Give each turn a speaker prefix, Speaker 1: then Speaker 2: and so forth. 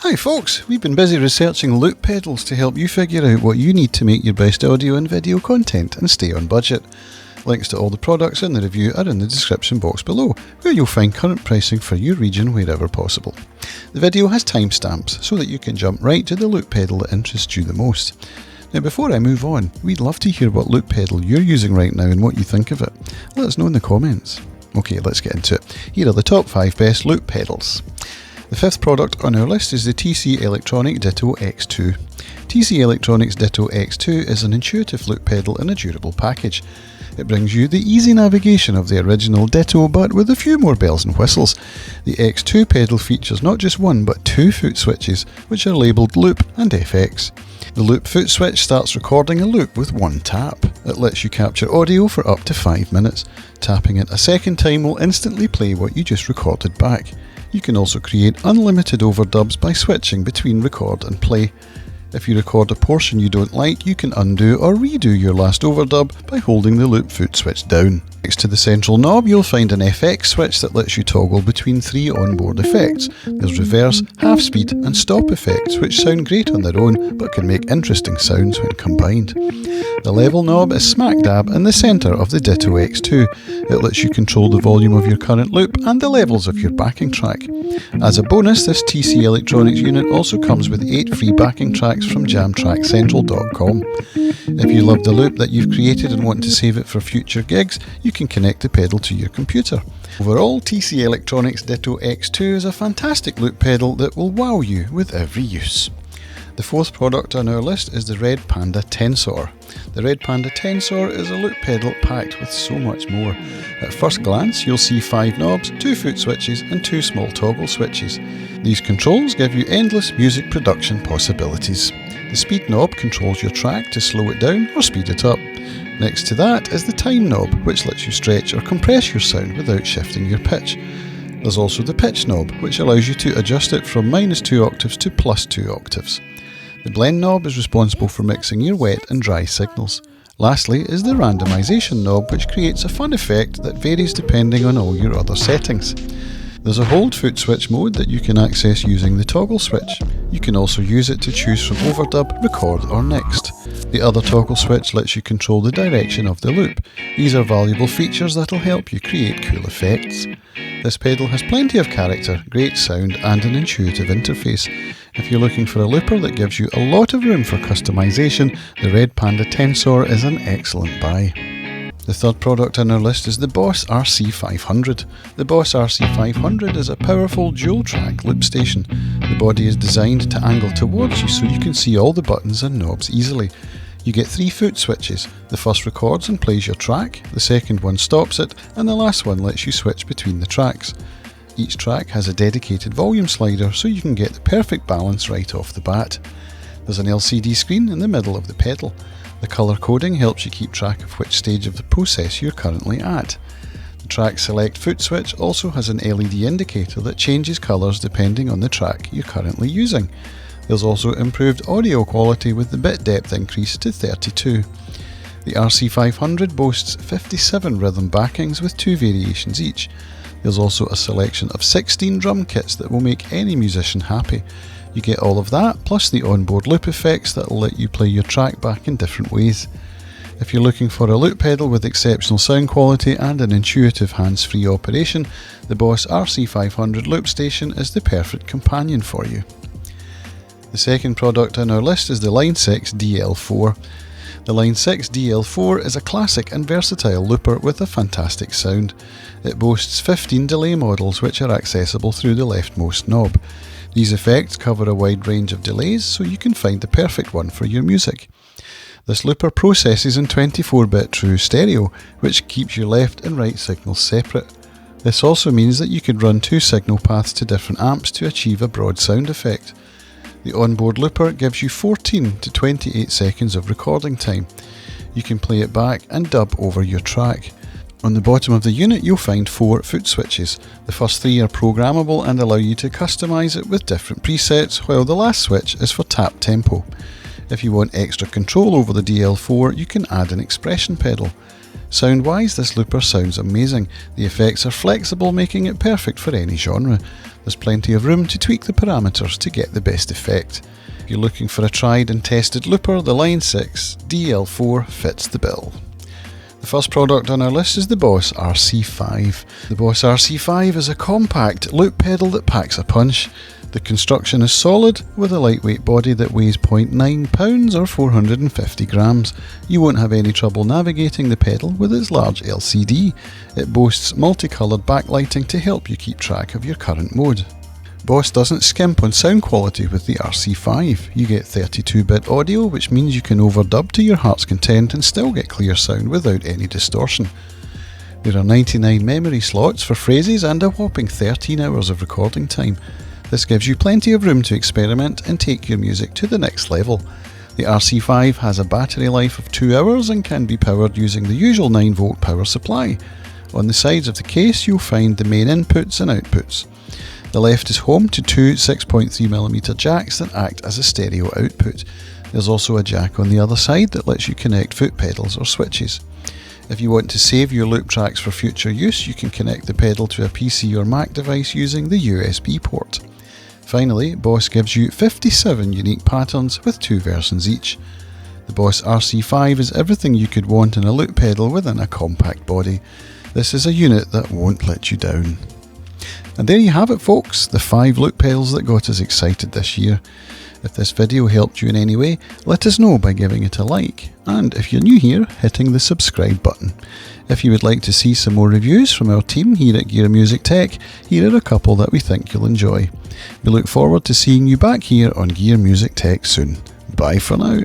Speaker 1: Hi folks, we've been busy researching loop pedals to help you figure out what you need to make your best audio and video content and stay on budget. Links to all the products in the review are in the description box below, where you'll find current pricing for your region wherever possible. The video has timestamps so that you can jump right to the loop pedal that interests you the most. Now before I move on, we'd love to hear what loop pedal you're using right now and what you think of it. Let us know in the comments. Okay, let's get into it. Here are the top 5 best loop pedals. The fifth product on our list is the TC Electronic Ditto X2. TC Electronic's Ditto X2 is an intuitive loop pedal in a durable package. It brings you the easy navigation of the original Ditto, but with a few more bells and whistles. The X2 pedal features not just one but 2 foot switches, which are labelled Loop and FX. The loop foot switch starts recording a loop with one tap. It lets you capture audio for up to 5 minutes. Tapping it a second time will instantly play what you just recorded back. You can also create unlimited overdubs by switching between record and play. If you record a portion you don't like, you can undo or redo your last overdub by holding the loop foot switch down. Next to the central knob, you'll find an FX switch that lets you toggle between 3 onboard effects. There's reverse, half speed and stop effects, which sound great on their own but can make interesting sounds when combined. The level knob is smack dab in the centre of the Ditto X2. It lets you control the volume of your current loop and the levels of your backing track. As a bonus, this TC Electronics unit also comes with 8 free backing tracks from jamtrackcentral.com. If you love the loop that you've created and want to save it for future gigs, you can connect the pedal to your computer. Overall, TC Electronics Ditto X2 is a fantastic loop pedal that will wow you with every use. The fourth product on our list is the Red Panda Tensor. The Red Panda Tensor is a loop pedal packed with so much more. At first glance, you'll see 5 knobs, 2 foot switches and 2 small toggle switches. These controls give you endless music production possibilities. The speed knob controls your track to slow it down or speed it up. Next to that is the time knob, which lets you stretch or compress your sound without shifting your pitch. There's also the pitch knob, which allows you to adjust it from -2 octaves to +2 octaves. The blend knob is responsible for mixing your wet and dry signals. Lastly is the randomization knob, which creates a fun effect that varies depending on all your other settings. There's a hold foot switch mode that you can access using the toggle switch. You can also use it to choose from overdub, record or next. The other toggle switch lets you control the direction of the loop. These are valuable features that'll help you create cool effects. This pedal has plenty of character, great sound and an intuitive interface. If you're looking for a looper that gives you a lot of room for customization, the Red Panda Tensor is an excellent buy. The third product on our list is the Boss RC500. The Boss RC500 is a powerful dual-track loop station. The body is designed to angle towards you so you can see all the buttons and knobs easily. You get 3 foot switches. The first records and plays your track, the second one stops it, and the last one lets you switch between the tracks. Each track has a dedicated volume slider so you can get the perfect balance right off the bat. There's an LCD screen in the middle of the pedal. The colour coding helps you keep track of which stage of the process you're currently at. The track select foot switch also has an LED indicator that changes colours depending on the track you're currently using. There's also improved audio quality with the bit depth increase to 32. The RC500 boasts 57 rhythm backings with 2 variations each. There's also a selection of 16 drum kits that will make any musician happy. You get all of that, plus the onboard loop effects that will let you play your track back in different ways. If you're looking for a loop pedal with exceptional sound quality and an intuitive hands-free operation, the Boss RC500 Loop Station is the perfect companion for you. The second product on our list is the Line6 DL4. The Line6 DL4 is a classic and versatile looper with a fantastic sound. It boasts 15 delay models which are accessible through the leftmost knob. These effects cover a wide range of delays so you can find the perfect one for your music. This looper processes in 24-bit true stereo, which keeps your left and right signals separate. This also means that you could run 2 signal paths to different amps to achieve a broad sound effect. The onboard looper gives you 14 to 28 seconds of recording time. You can play it back and dub over your track. On the bottom of the unit you'll find 4 foot switches. The first 3 are programmable and allow you to customise it with different presets, while the last switch is for tap tempo. If you want extra control over the DL4, you can add an expression pedal. Sound-wise, this looper sounds amazing. The effects are flexible, making it perfect for any genre. There's plenty of room to tweak the parameters to get the best effect. If you're looking for a tried and tested looper, the Line6 DL4 fits the bill. The first product on our list is the Boss RC5. The Boss RC5 is a compact loop pedal that packs a punch. The construction is solid, with a lightweight body that weighs 0.9 pounds or 450 grams. You won't have any trouble navigating the pedal with its large LCD. It boasts multicoloured backlighting to help you keep track of your current mode. Boss doesn't skimp on sound quality with the RC5. You get 32-bit audio, which means you can overdub to your heart's content and still get clear sound without any distortion. There are 99 memory slots for phrases and a whopping 13 hours of recording time. This gives you plenty of room to experiment and take your music to the next level. The RC5 has a battery life of 2 hours and can be powered using the usual 9V power supply. On the sides of the case you'll find the main inputs and outputs. The left is home to two 6.3mm jacks that act as a stereo output. There's also a jack on the other side that lets you connect foot pedals or switches. If you want to save your loop tracks for future use, you can connect the pedal to a PC or Mac device using the USB port. Finally, Boss gives you 57 unique patterns with 2 versions each. The Boss RC5 is everything you could want in a loop pedal within a compact body. This is a unit that won't let you down. And there you have it, folks, the 5 loop pedals that got us excited this year. If this video helped you in any way, let us know by giving it a like, and if you're new here, hitting the subscribe button. If you would like to see some more reviews from our team here at Gear Music Tech, here are a couple that we think you'll enjoy. We look forward to seeing you back here on Gear Music Tech soon. Bye for now.